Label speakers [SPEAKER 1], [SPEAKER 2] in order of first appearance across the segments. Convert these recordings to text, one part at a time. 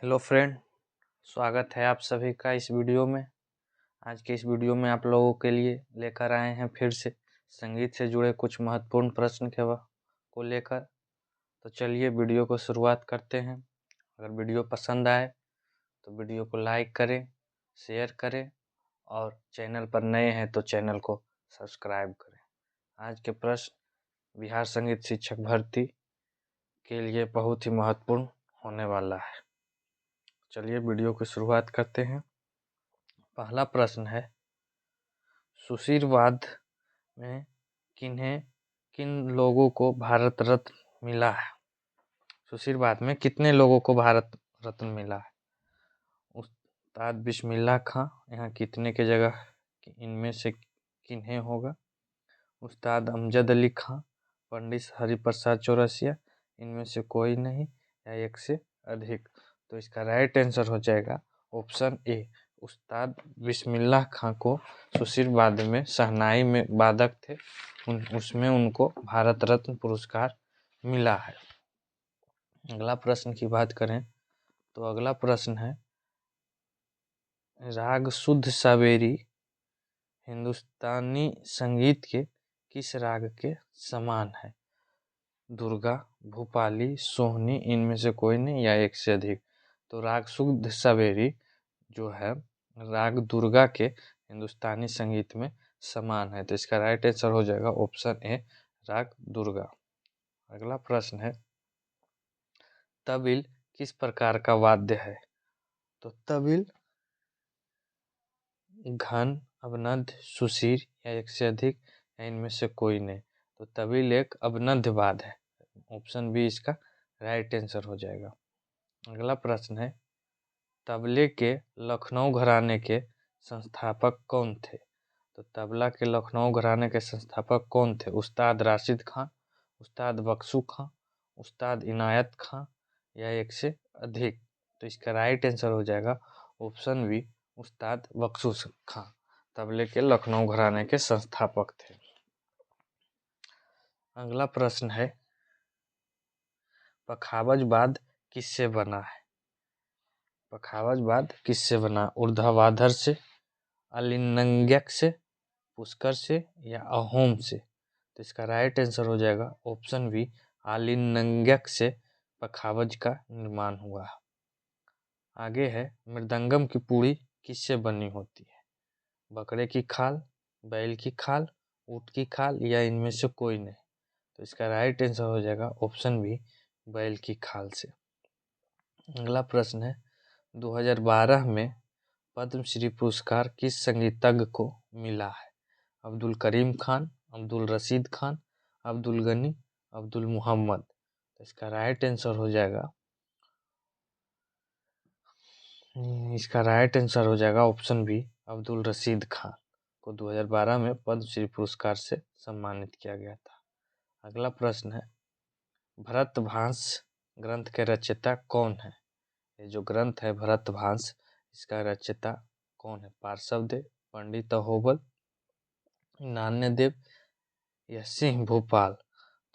[SPEAKER 1] Hello friend, स्वागत है आप सभी का इस वीडियो में। आज के इस वीडियो में आप लोगों के लिए लेकर आए हैं फिर से संगीत से जुड़े कुछ महत्वपूर्ण प्रश्न को लेकर। तो चलिए वीडियो को शुरुआत करते हैं। अगर वीडियो पसंद आए तो वीडियो को लाइक करें, शेयर करें और चैनल पर नए हैं तो चैनल को सब्सक्राइब करें। आज के प्रश्न बिहार संगीत शिक्षक भर्ती के लिए बहुत ही महत्वपूर्ण होने वाला है। चलिए वीडियो की शुरुआत करते हैं। पहला प्रश्न है, सुशीलवाद में किन लोगों को भारत रत्न मिला है? सुशीलवाद में कितने लोगों को भारत रत्न मिला है? उस्ताद बिस्मिल्लाह खां, यहाँ कितने के जगह इनमें से किन्हें होगा? उस्ताद अमजद अली खां, पंडित हरिप्रसाद चौरसिया, इनमें से कोई नहीं या एक से अधिक। तो इसका राइट आंसर हो जाएगा ऑप्शन ए, उस्ताद बिस्मिल्लाह खां को सुशीलवाद में शहनाई में वादक थे, उसमें उनको भारत रत्न पुरस्कार मिला है। अगला प्रश्न की बात करें तो अगला प्रश्न है, राग शुद्ध सावेरी हिंदुस्तानी संगीत के किस राग के समान है? दुर्गा, भूपाली, सोहनी, इनमें से कोई नहीं या एक से अधिक। तो राग शुद्ध सावेरी जो है राग दुर्गा के हिंदुस्तानी संगीत में समान है। तो इसका राइट आंसर हो जाएगा ऑप्शन ए, राग दुर्गा। अगला प्रश्न है, तबील किस प्रकार का वाद्य है? तो तबील घन, अवनद्ध, सुशीर या एक से अधिक या इनमें से कोई नहीं। तो तबील एक अवनद्ध वाद है। ऑप्शन बी इसका राइट आंसर हो जाएगा। अगला प्रश्न है, तबले के लखनऊ घराने के संस्थापक कौन थे? तो तबला के लखनऊ घराने के संस्थापक कौन थे? उस्ताद राशिद खां, उस्ताद बख्शू खां, उस्ताद इनायत खां या एक से अधिक। तो इसका राइट आंसर हो जाएगा ऑप्शन बी, उस्ताद बख्शू खां तबले के लखनऊ घराने के संस्थापक थे। अगला प्रश्न है, पखावज बाद किससे बना है? पखावज बाद किससे बना? ऊर्ध्वाधर से, अलिंगक से, पुष्कर से या अहोम से? तो इसका राइट आंसर हो जाएगा ऑप्शन बी, आलिंगक से पखावज का निर्माण हुआ। आगे है, मृदंगम की पूड़ी किससे बनी होती है? बकरे की खाल, बैल की खाल, ऊंट की खाल या इनमें से कोई नहीं। तो इसका राइट आंसर हो जाएगा ऑप्शन बी, बैल की खाल से। अगला प्रश्न है, 2012 में पद्मश्री पुरस्कार किस संगीतज्ञ को मिला है? अब्दुल करीम खान, अब्दुल रशीद खान, अब्दुल गनी, अब्दुल मोहम्मद। तो इसका राइट आंसर हो जाएगा ऑप्शन बी, अब्दुल रशीद खान को 2012 में पद्मश्री पुरस्कार से सम्मानित किया गया था। अगला प्रश्न है, भरतभांस ग्रंथ के रचयिता कौन है? ये जो ग्रंथ है भरतभांस, इसका रचयिता कौन है? पार्श्वदेव, पंडित अहोबल, नान्यदेव या सिंह भूपाल।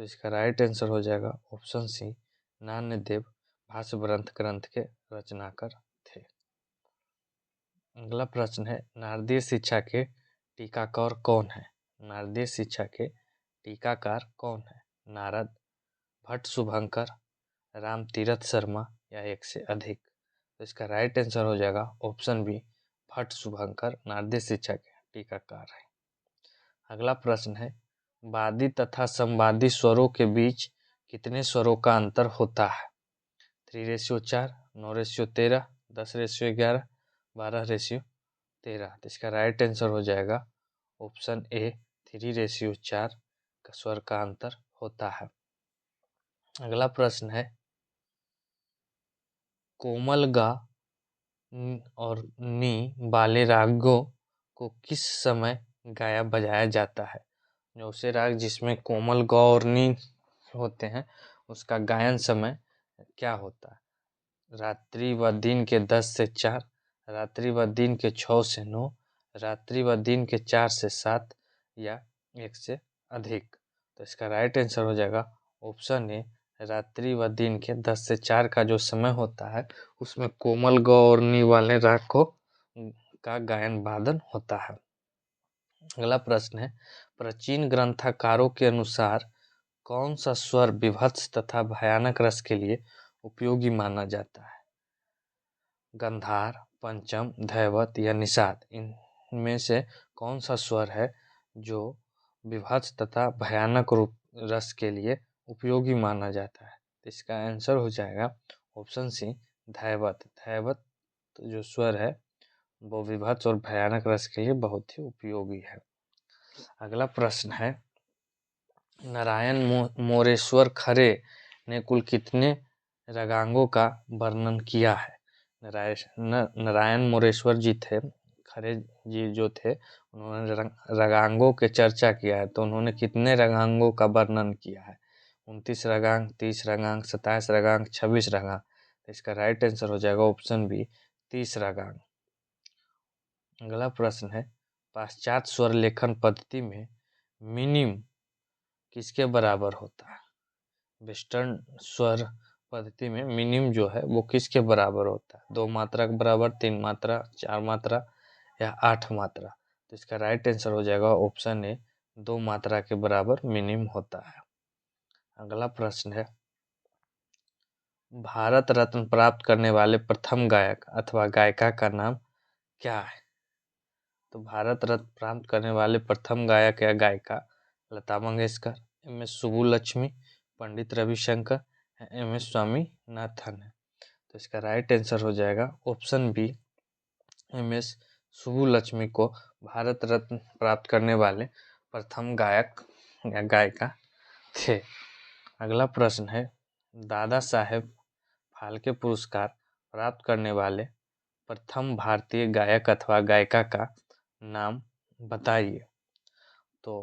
[SPEAKER 1] तो इसका राइट आंसर हो जाएगा ऑप्शन सी, नान्यदेव भाष्य ग्रंथ के रचनाकार थे। अगला प्रश्न है, नारदीय शिक्षा के टीकाकार कौन है? नारदीय शिक्षा के टीकाकार कौन है? नारद, भट्ट शुभंकर, राम तीरथ शर्मा या एक से अधिक। तो इसका राइट आंसर हो जाएगा ऑप्शन बी, भट्ट शुभंकर नारदीय शिक्षा के टीकाकार है। अगला प्रश्न है, वादी तथा संवादी स्वरों के बीच कितने स्वरों का अंतर होता है? 3:4, 9:13, 10:11, 12:13। तो इसका राइट आंसर हो जाएगा ऑप्शन ए, 3:4 का स्वर का अंतर होता है। अगला प्रश्न है, कोमल गा और नी वाले रागों को किस समय गाया बजाया जाता है? जो से राग जिसमें कोमल गा और नी होते हैं उसका गायन समय क्या होता है? रात्रि व दिन के 10 से 4, रात्रि व दिन के 6 से 9, रात्रि व दिन के 4 से 7 या एक से अधिक। तो इसका राइट आंसर हो जाएगा ऑप्शन ए, रात्रि व दिन के 10 से 4 का जो समय होता है उसमें कोमल गौरनी वाले राग का गायन वादन होता है। अगला प्रश्न है, प्राचीन ग्रंथकारों के अनुसार कौन सा स्वर विभत्स तथा भयानक रस के लिए उपयोगी माना जाता है? गंधार, पंचम, धैवत या निषाद, इनमें से कौन सा स्वर है जो विभत्स तथा भयानक रूप रस के लिए उपयोगी माना जाता है? तो इसका आंसर हो जाएगा ऑप्शन सी, धैवत। धैवत जो स्वर है वो विभत्स और भयानक रस के लिए बहुत ही उपयोगी है। अगला प्रश्न है, नारायण मोरेश्वर खरे ने कुल कितने रागांगों का वर्णन किया है? नारायण मोरेश्वर जी थे, खरे जी जो थे, उन्होंने रागांगों के चर्चा किया है। तो उन्होंने कितने रागांगों का वर्णन किया है? 29 रागांग, 30 रागांग, 27 रागांग, 26 रागांग। तो इसका राइट आंसर हो जाएगा ऑप्शन बी, 30 रागांग। अगला प्रश्न है, पाश्चात्य स्वर लेखन पद्धति में मिनिम किसके बराबर होता है? वेस्टर्न स्वर पद्धति में मिनिम जो है वो किसके बराबर होता है? 2 मात्रा के बराबर, 3 मात्रा, 4 मात्रा या 8 मात्रा? तो इसका राइट आंसर हो जाएगा ऑप्शन ए, 2 मात्रा के बराबर मिनिम होता है। अगला प्रश्न है, भारत रत्न प्राप्त करने वाले प्रथम गायक अथवा गायिका का नाम क्या है? तो भारत रत्न प्राप्त करने वाले प्रथम गायक या गायिका लता मंगेशकर, एम.एस. सुब्बुलक्ष्मी, पंडित रविशंकर, एम.एस. स्वामीनाथन है। तो इसका राइट आंसर हो जाएगा ऑप्शन बी, एम.एस. सुब्बुलक्ष्मी को भारत रत्न प्राप्त करने वाले प्रथम गायक या गायिका थे। अगला प्रश्न है, दादा साहेब फाल्के पुरस्कार प्राप्त करने वाले प्रथम भारतीय गायक अथवा गायिका का नाम बताइए। तो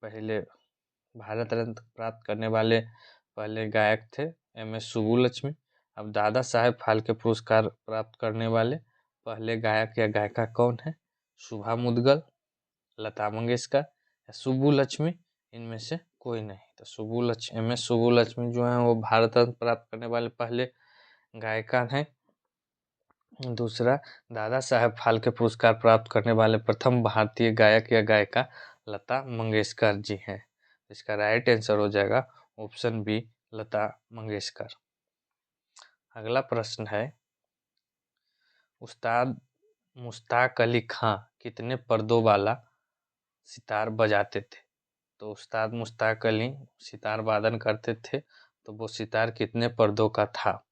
[SPEAKER 1] पहले भारत रत्न प्राप्त करने वाले पहले गायक थे एम.एस. सुब्बुलक्ष्मी। अब दादा साहेब फाल्के पुरस्कार प्राप्त करने वाले पहले गायक या गायिका कौन है? शुभा मुद्गल, लता मंगेशकर या सुब्बुलक्ष्मी, इनमें से कोई नहीं। तो एम.एस. सुब्बुलक्ष्मी जो है वो भारत रत्न प्राप्त करने वाले पहले गायिका हैं। दूसरा, दादा साहेब फाल्के पुरस्कार प्राप्त करने वाले प्रथम भारतीय गायक या गायिका लता मंगेशकर जी हैं। इसका राइट आंसर हो जाएगा ऑप्शन बी, लता मंगेशकर। अगला प्रश्न है, उस्ताद मुश्ताक अली खां कितने पर्दों वाला सितार बजाते थे? तो उस्ताद मुश्ताक अली सितार वादन करते थे, तो वो सितार कितने पर्दों का था?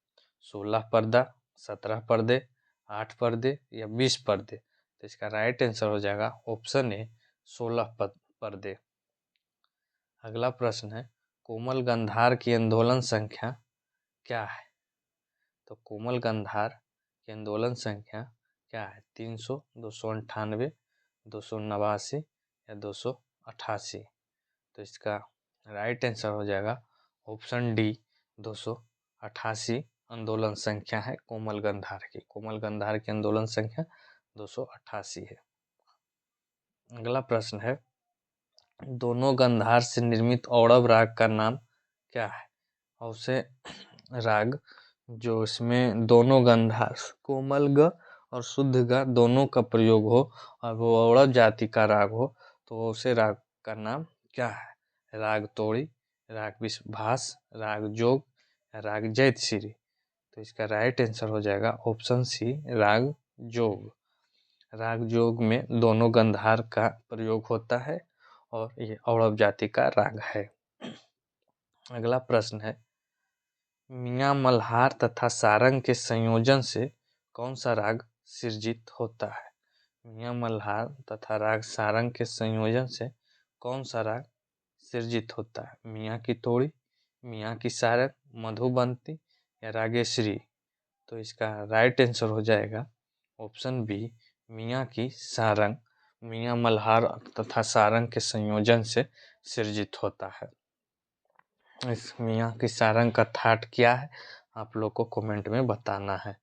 [SPEAKER 1] 16 पर्दा, 17 पर्दे, 8 पर्दे या 20 पर्दे? तो इसका राइट आंसर हो जाएगा ऑप्शन ए, 16 पर्दे। अगला प्रश्न है, कोमल गंधार की आंदोलन संख्या क्या है? तो कोमल गंधार की आंदोलन संख्या क्या है? 300, 298, 289 या 288? तो इसका राइट आंसर हो जाएगा ऑप्शन डी, 288 आंदोलन संख्या है कोमल गंधार की। कोमल गंधार की आंदोलन संख्या 288 है। अगला प्रश्न है, दोनों गंधार से निर्मित औड़व राग का नाम क्या है? और उसे राग जो इसमें दोनों गंधार, कोमल ग और शुद्ध ग दोनों का प्रयोग हो और वो औड़व जाति का राग हो, तो उसे राग का नाम क्या है? राग तोड़ी, राग विषभास, राग जोग या राग जैतश्री? तो इसका राइट आंसर हो जाएगा ऑप्शन सी, राग जोग। राग जोग में दोनों गंधार का प्रयोग होता है और ये औड़व जाति का राग है। अगला प्रश्न है, मियाँ मल्हार तथा सारंग के संयोजन से कौन सा राग सृजित होता है? मियाँ मल्हार तथा राग सारंग के संयोजन से कौन सा राग सृजित होता है? मियाँ की तोड़ी, मियाँ की सारंग, मधुबंती या रागेश्वरी? तो इसका राइट आंसर हो जाएगा ऑप्शन बी, मियाँ की सारंग। मियाँ मल्हार तथा सारंग के संयोजन से सृजित होता है। इस मियाँ की सारंग का थाट क्या है? आप लोग को कमेंट में बताना है।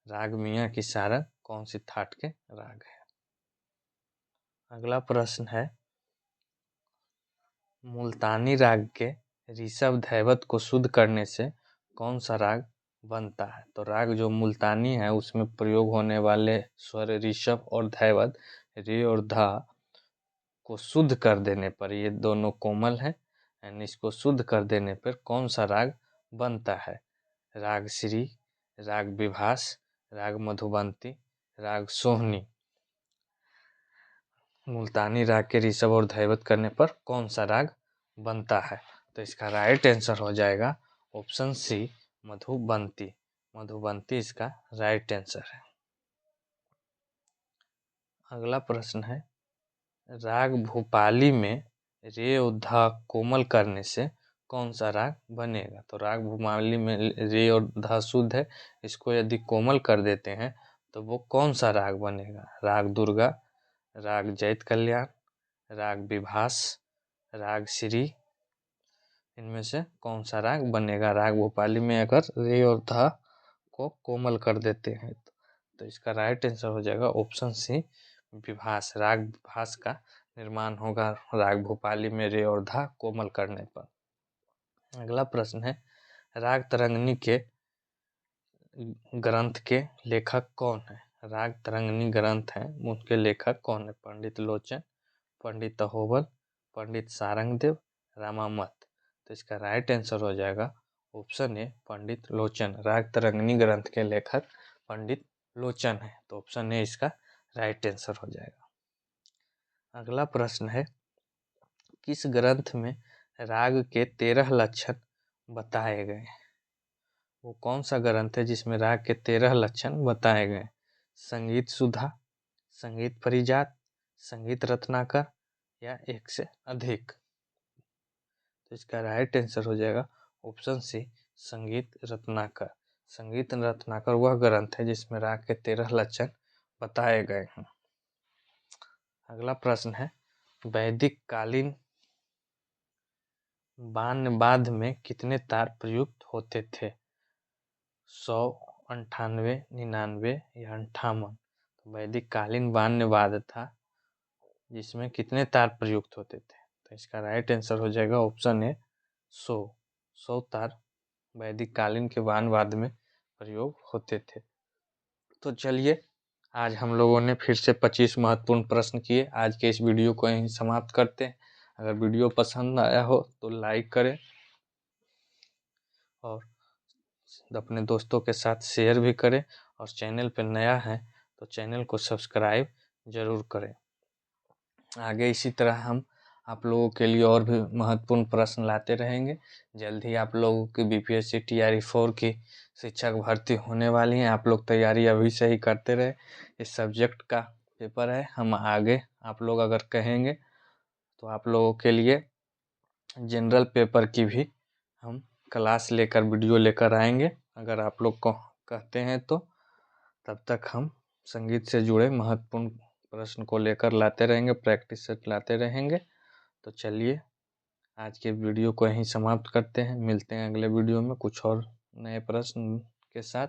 [SPEAKER 1] राग मियाँ की सारंग कौन सी थाट के राग है? अगला प्रश्न है, मुल्तानी राग के ऋषभ धैवत को शुद्ध करने से कौन सा राग बनता है? तो राग जो मुल्तानी है उसमें प्रयोग होने वाले स्वर ऋषभ और धैवत, रे और धा को शुद्ध कर देने पर, ये दोनों कोमल हैं, यानी इसको शुद्ध कर देने पर कौन सा राग बनता है? राग श्री, राग विभास, राग मधुबंती, राग सोहनी। मुल्तानी राग के ऋषभ और धैवत करने पर कौन सा राग बनता है? तो इसका राइट आंसर हो जाएगा ऑप्शन सी, मधुबंती। मधुबंती इसका राइट आंसर है। अगला प्रश्न है, राग भूपाली में रे और धा कोमल करने से कौन सा राग बनेगा? तो राग भूपाली में रे और धा शुद्ध है, इसको यदि कोमल कर देते हैं तो वो कौन सा राग बनेगा? राग दुर्गा, राग जैत कल्याण, राग विभास, राग श्री, इनमें से कौन सा राग बनेगा राग भोपाली में अगर रे और धा को कोमल कर देते हैं? तो इसका राइट आंसर हो जाएगा ऑप्शन सी, विभास। राग विभास का निर्माण होगा राग भोपाली में रे और धा कोमल करने पर। अगला प्रश्न है, राग तरंगिणी के ग्रंथ के लेखक कौन है? राग तरंगिणी ग्रंथ है, उनके लेखक कौन है? पंडित लोचन, पंडित अहोबल, पंडित सारंगदेव, रामामत। तो इसका राइट आंसर हो जाएगा ऑप्शन ए, पंडित लोचन। राग तरंगिणी ग्रंथ के लेखक पंडित लोचन है, तो ऑप्शन ए इसका राइट आंसर हो जाएगा। अगला प्रश्न है, किस ग्रंथ में राग के 13 लक्षण बताए गए? वो कौन सा ग्रंथ है जिसमें राग के 13 लक्षण बताए गए? संगीत सुधा, संगीत परिजात, संगीत रत्नाकर या एक से अधिक? तो इसका राइट आंसर हो जाएगा ऑप्शन सी, संगीत रत्नाकर। संगीत रत्नाकर वह ग्रंथ है जिसमें राग के 13 लक्षण बताए गए हैं। अगला प्रश्न है, वैदिक कालीन वाद्य में कितने तार प्रयुक्त होते थे? 100, 98, 99 या 58? वैदिक कालीन वाद्य था जिसमें कितने तार प्रयुक्त होते थे? तो इसका राइट आंसर हो जाएगा ऑप्शन ए, 100 तार वैदिक कालीन के वाद्य में प्रयोग होते थे। तो चलिए, आज हम लोगों ने फिर से 25 महत्वपूर्ण प्रश्न किए। आज के इस वीडियो को यहीं समाप्त करते हैं। अगर वीडियो पसंद आया हो तो लाइक करें और अपने दोस्तों के साथ शेयर भी करें, और चैनल पर नया है तो चैनल को सब्सक्राइब जरूर करें। आगे इसी तरह हम आप लोगों के लिए और भी महत्वपूर्ण प्रश्न लाते रहेंगे। जल्द ही आप लोगों की बीपीएससी टीआरई 4 की शिक्षक भर्ती होने वाली है। आप लोग तैयारी अभी से ही करते रहे। इस सब्जेक्ट का पेपर है, हम आगे आप लोग अगर कहेंगे तो आप लोगों के लिए जनरल पेपर की भी हम क्लास लेकर वीडियो लेकर आएंगे। अगर आप लोग को कहते हैं तो तब तक हम संगीत से जुड़े महत्वपूर्ण प्रश्न को लेकर लाते रहेंगे, प्रैक्टिस सेट लाते रहेंगे। तो चलिए, आज के वीडियो को यहीं समाप्त करते हैं। मिलते हैं अगले वीडियो में कुछ और नए प्रश्न के साथ।